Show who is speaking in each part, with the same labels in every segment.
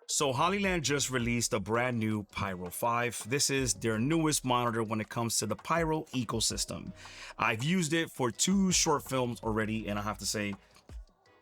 Speaker 1: So Hollyland just released a brand new Pyro 5. This is their newest monitor when it comes to the Pyro ecosystem. I've used it for 2 short films already, and I have to say,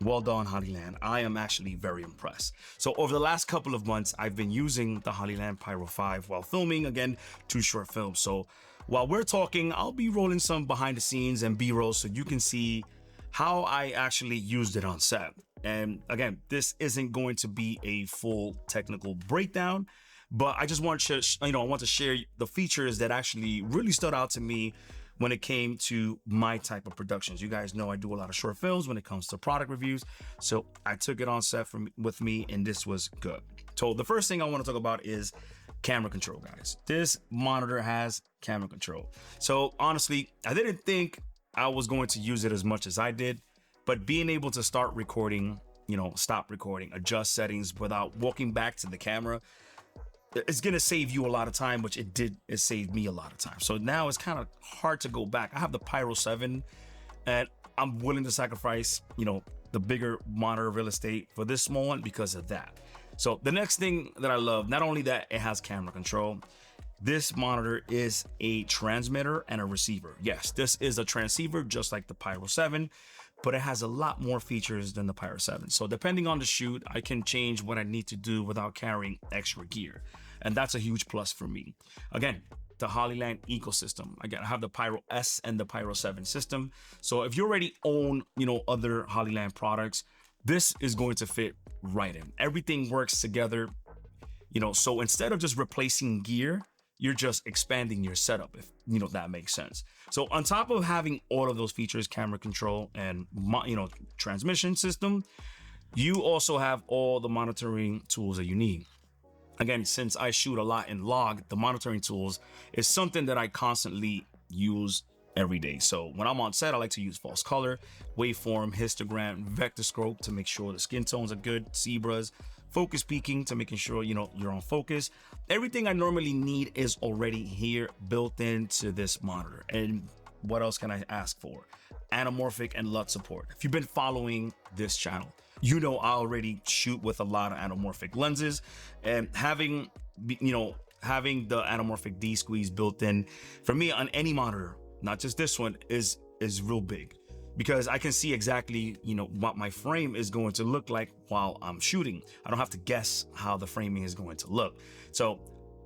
Speaker 1: well done, Hollyland. I am actually very impressed. So over the last couple of months, I've been using the Hollyland Pyro 5 while filming, again, 2 short films. So while we're talking, I'll be rolling some behind the scenes and B-roll so you can see how I actually used it on set. And again, this isn't going to be a full technical breakdown, but I just want to, I want to share the features that actually really stood out to me when it came to my type of productions. You guys know I do a lot of short films when it comes to product reviews. So I took it on set with me, and this was good. So the first thing I want to talk about is camera control, guys. This monitor has camera control. So honestly, I didn't think I was going to use it as much as I did, but being able to start recording, stop recording, adjust settings without walking back to the camera, it's gonna save you a lot of time, which it did. It saved me a lot of time. So now it's kind of hard to go back. I have the Pyro 7, and I'm willing to sacrifice, the bigger monitor real estate for this small one because of that. So the next thing that I love, not only that it has camera control, this monitor is a transmitter and a receiver. Yes, this is a transceiver just like the Pyro 7, but it has a lot more features than the Pyro 7. So depending on the shoot, I can change what I need to do without carrying extra gear. And that's a huge plus for me. Again, the Hollyland ecosystem. Again, I have the Pyro S and the Pyro 7 system. So if you already own, other Hollyland products, this is going to fit right in. Everything works together, so instead of just replacing gear, you're just expanding your setup, if that makes sense. So on top of having all of those features, camera control and transmission system, you also have all the monitoring tools that you need. Again, since I shoot a lot in log, the monitoring tools is something that I constantly use every day. So when I'm on set, I like to use false color, waveform, histogram, vector scope to make sure the skin tones are good, zebras, focus peaking to making sure you're on focus. Everything I normally need is already here, built into this monitor. And what else can I ask for? Anamorphic and LUT support. If you've been following this channel, I already shoot with a lot of anamorphic lenses, and having the anamorphic D squeeze built in for me on any monitor, not just this one, is real big, because I can see exactly, what my frame is going to look like while I'm shooting. I don't have to guess how the framing is going to look. So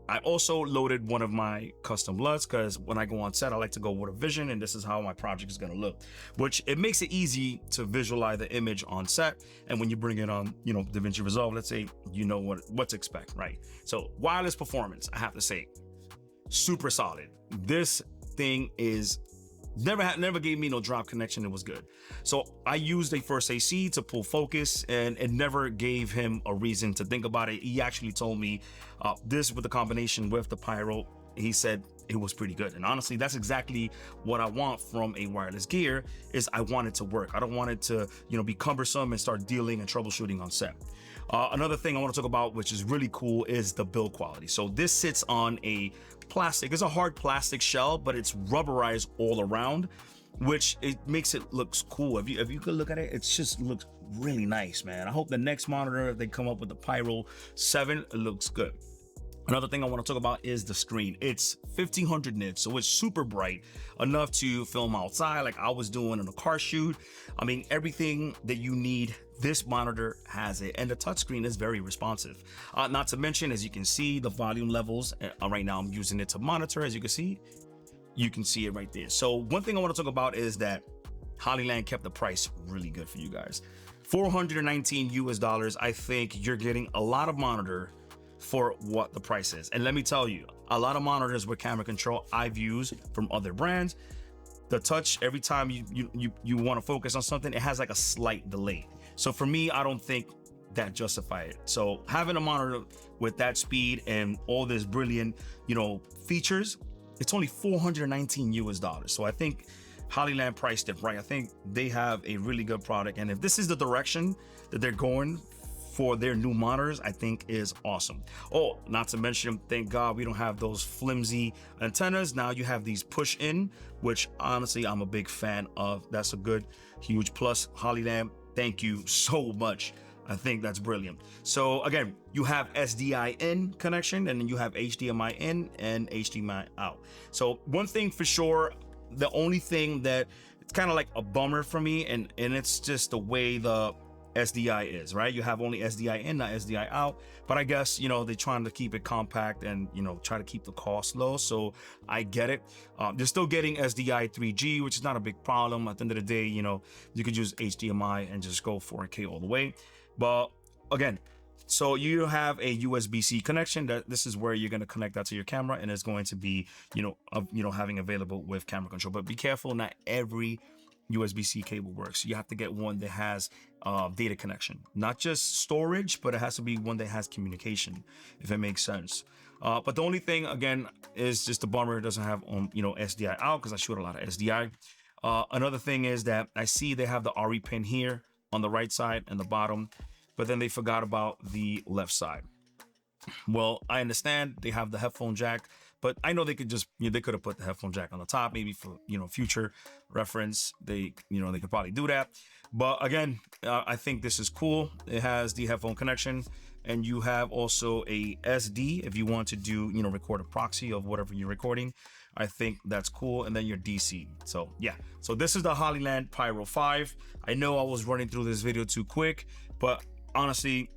Speaker 1: I also loaded one of my custom LUTs because when I go on set, I like to go with a vision, and this is how my project is going to look, which it makes it easy to visualize the image on set. And when you bring it on, DaVinci Resolve, let's say, what to expect, right? So wireless performance, I have to say, super solid. This thing is never gave me no drop connection. It was good. So I used a first AC to pull focus, and it never gave him a reason to think about it. He actually told me this with the combination with the Pyro, he said it was pretty good. And honestly, that's exactly what I want from a wireless gear, is I want it to work. I don't want it to, be cumbersome and start dealing and troubleshooting on set. Another thing I want to talk about, which is really cool, is the build quality. So this sits on a plastic. It's a hard plastic shell, but it's rubberized all around, which it makes it looks cool. If you could look at it, it just looks really nice, man. I hope the next monitor, if they come up with the Pyro 7, it looks good. Another thing I want to talk about is the screen. It's 1500 nits, so it's super bright, enough to film outside like I was doing in a car shoot. I mean, everything that you need, this monitor has it, and the touchscreen is very responsive. Not to mention, as you can see, the volume levels. Right now, I'm using it to monitor. As you can see it right there. So one thing I want to talk about is that Hollyland kept the price really good for you guys. $419 US. I think you're getting a lot of monitor for what the price is. And let me tell you, a lot of monitors with camera control I've used from other brands, the touch, every time you want to focus on something, it has like a slight delay. So for me, I don't think that justify it. So having a monitor with that speed and all this brilliant, features, it's only $419 US. So I think Hollyland priced it right. I think they have a really good product. And if this is the direction that they're going for their new monitors, I think is awesome. Oh, not to mention, thank God we don't have those flimsy antennas. Now you have these push in, which honestly I'm a big fan of. That's a good, huge plus. Hollyland, thank you so much. I think that's brilliant. So again, you have SDI in connection, and then you have HDMI in and HDMI out. So one thing for sure, the only thing that it's kind of like a bummer for me, and it's just the way the SDI is, right? You have only SDI in, not SDI out. But I guess, you know, they're trying to keep it compact and, you know, try to keep the cost low. So I get it. They're still getting SDI 3G, which is not a big problem. At the end of the day, you know, you could use HDMI and just go 4K all the way. But again, so you have a USB-C connection. That this is where you're going to connect that to your camera, and it's going to be, you know, having available with camera control. But be careful, not every USB-C cable works. You have to get one that has data connection, not just storage, but it has to be one that has communication, if it makes sense. But the only thing, again, is just the bummer it doesn't have you know, SDI out, because I shoot a lot of SDI. Another thing is that I see they have the RE pin here on the right side and the bottom, but then they forgot about the left side. Well, I understand they have the headphone jack, but I know they could just, you know, they could have put the headphone jack on the top, maybe for, you know, future reference. They, you know, they could probably do that. But again, I think this is cool. It has the headphone connection, and you have also a SD if you want to do, you know, record a proxy of whatever you're recording. I think that's cool. And then your DC. So yeah, so this is the Hollyland Pyro 5. I know I was running through this video too quick, but honestly,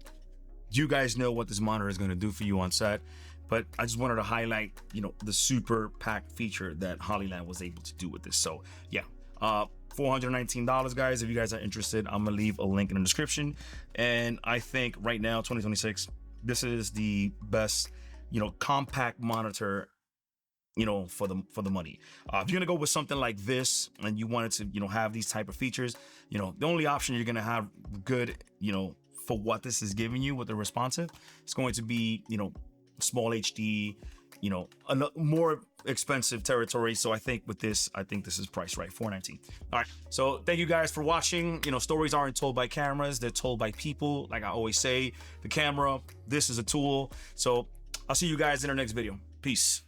Speaker 1: you guys know what this monitor is going to do for you on set. But I just wanted to highlight, you know, the super packed feature that Hollyland was able to do with this. So yeah, $419, guys. If you guys are interested, I'm gonna leave a link in the description. And I think right now, 2026, this is the best, you know, compact monitor, you know, for the money. If you're gonna go with something like this and you wanted to, you know, have these type of features, you know, the only option you're gonna have good, you know, for what this is giving you with the responsive, it's going to be, you know, SMALLHD, you know, a more expensive territory. So I think with this, I think this is priced right, $419. All right, so thank you guys for watching. You know, stories aren't told by cameras, they're told by people. Like I always say, the camera, this is a tool. So I'll see you guys in our next video. Peace.